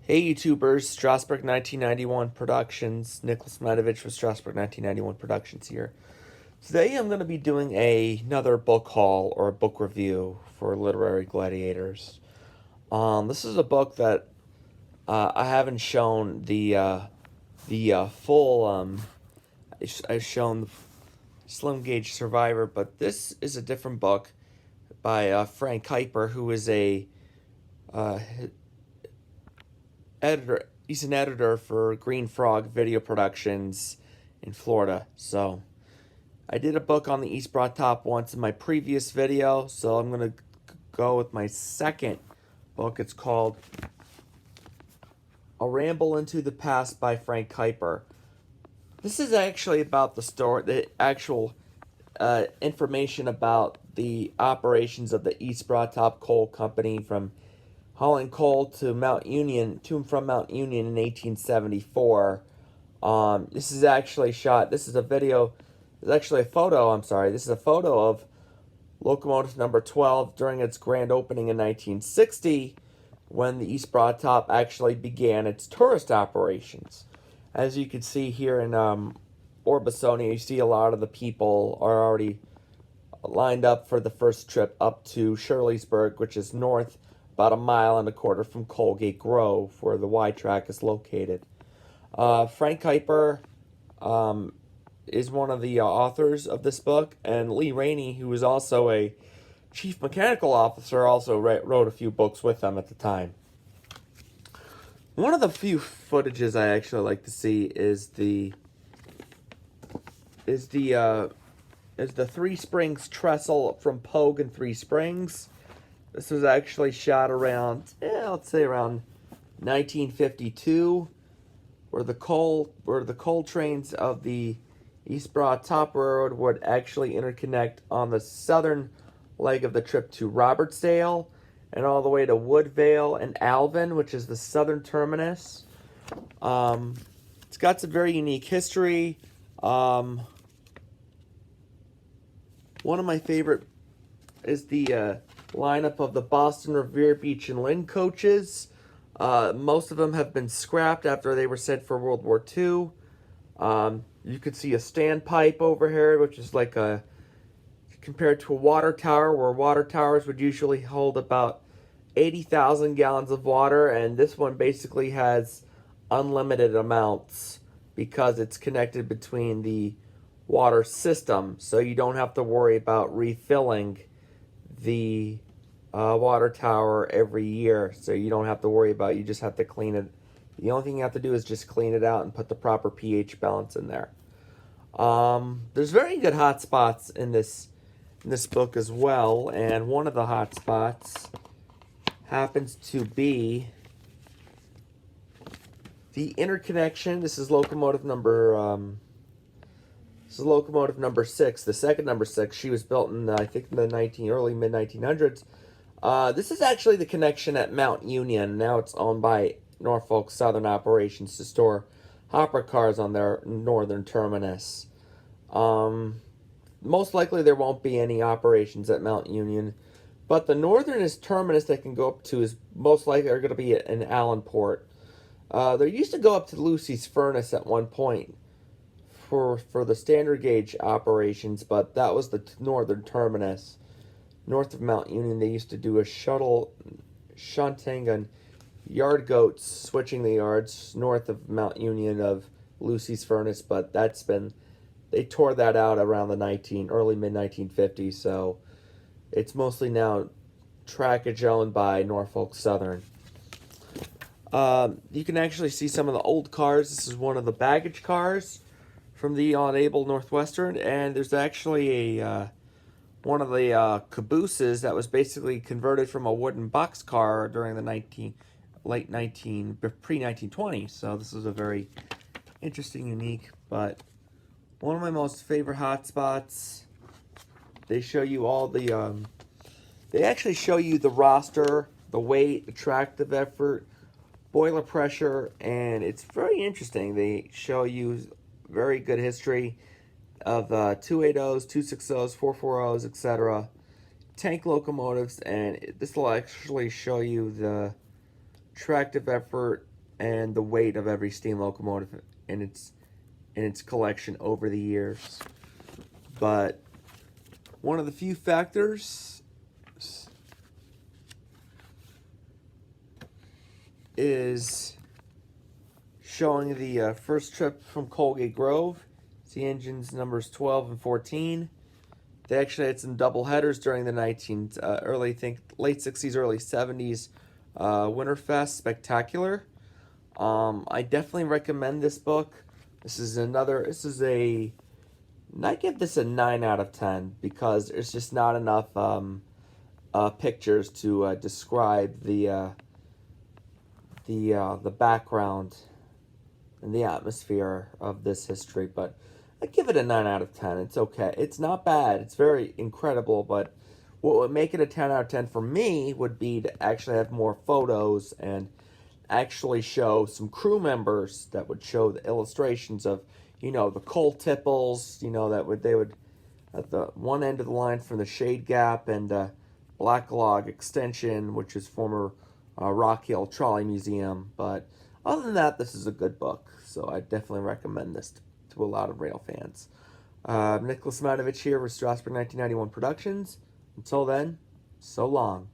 Hey YouTubers, Strasbourg 1991 Productions, Nicholas Mitovich with Strasbourg 1991 Productions here. Today I'm going to be doing another book haul or a book review for Literary Gladiators. This is a book that I haven't shown the full. I've shown the Slim Gauge Survivor, but this is a different book by Frank Kyper, who is a uh, editor. He's an editor for Green Frog Video Productions in Florida. So I did a book on the East Broad Top once in my previous video, so I'm gonna go with my second book. It's called A Ramble into the Past by Frank Kyper. This is actually about the story, the actual information about the operations of the East Broad Top Coal Company from hauling coal to Mount Union, to and from Mount Union in 1874. This is actually shot. This is a video. It's actually a photo. I'm sorry. This is a photo of locomotive number 12 during its grand opening in 1960, when the East Broad Top actually began its tourist operations. As you can see here in Orbisonia, you see a lot of the people are already lined up for the first trip up to Shirleysburg, which is north about 1.25 miles from Colgate Grove, where the Y track is located. Frank Kyper is one of the authors of this book, and Lee Rainey, who was also a chief mechanical officer, also wrote a few books with them at the time. One of the few footages I actually like to see is the Three Springs Trestle from Pogue and Three Springs. This was actually shot around, let's say around 1952, where the coal trains of the East Broad Top Railroad would actually interconnect on the southern leg of the trip to Robertsdale and all the way to Woodvale and Alvin, which is the southern terminus. It's got some very unique history. One of my favorite is the lineup of the Boston, Revere Beach, and Lynn coaches. Most of them have been scrapped after they were sent for World War II. You could see a standpipe over here, which is like compared to a water tower, where water towers would usually hold about 80,000 gallons of water, and this one basically has unlimited amounts because it's connected between the water system, so you don't have to worry about refilling the water tower every year. So you don't have to worry about, you just have to clean it. The only thing you have to do is just clean it out and put the proper pH balance in there. There's very good hot spots in this book as well, and one of the hot spots happens to be the interconnection. This is locomotive number 6, the second number 6. She was built in, I think, in the early mid-1900s. This is actually the connection at Mount Union. Now it's owned by Norfolk Southern Operations to store hopper cars on their northern terminus. Most likely there won't be any operations at Mount Union, but the northernest terminus they can go up to is most likely are going to be in Allenport. They used to go up to Lucy's Furnace at one point for the standard gauge operations, but that was the northern terminus. North of Mount Union, they used to do a shuttle shunting and yard goats, switching the yards north of Mount Union of Lucy's Furnace, but they tore that out around the early mid-1950s, so it's mostly now trackage owned by Norfolk Southern. You can actually see some of the old cars. This is one of the baggage cars from the Unable Northwestern, and there's actually one of the cabooses that was basically converted from a wooden boxcar during the pre-1920s. So this is a very interesting, unique, but one of my most favorite hotspots. They show you all the they actually show you the roster, the weight, attractive effort, boiler pressure, and it's very interesting. They show you very good history of 280s, 260s, 440s, etc. Tank locomotives, and this will actually show you the tractive effort and the weight of every steam locomotive in its collection over the years. But one of the few factors is showing the first trip from Colgate Grove. See engines numbers 12 and 14. They actually had some double headers during the late 60s, early 70s Winterfest Spectacular. I definitely recommend this book. I give this a 9 out of 10 because there's just not enough pictures to describe the background and the atmosphere of this history, but I give it a 9 out of 10. It's okay. It's not bad. It's very incredible, but what would make it a 10 out of 10 for me would be to actually have more photos and actually show some crew members that would show the illustrations of, the coal tipples, they would at the one end of the line from the Shade Gap and Black Log Extension, which is former Rock Hill Trolley Museum. But other than that, this is a good book, so I definitely recommend this to a lot of rail fans. Nicholas Matovich here with Strasburg 1991 Productions. Until then, so long.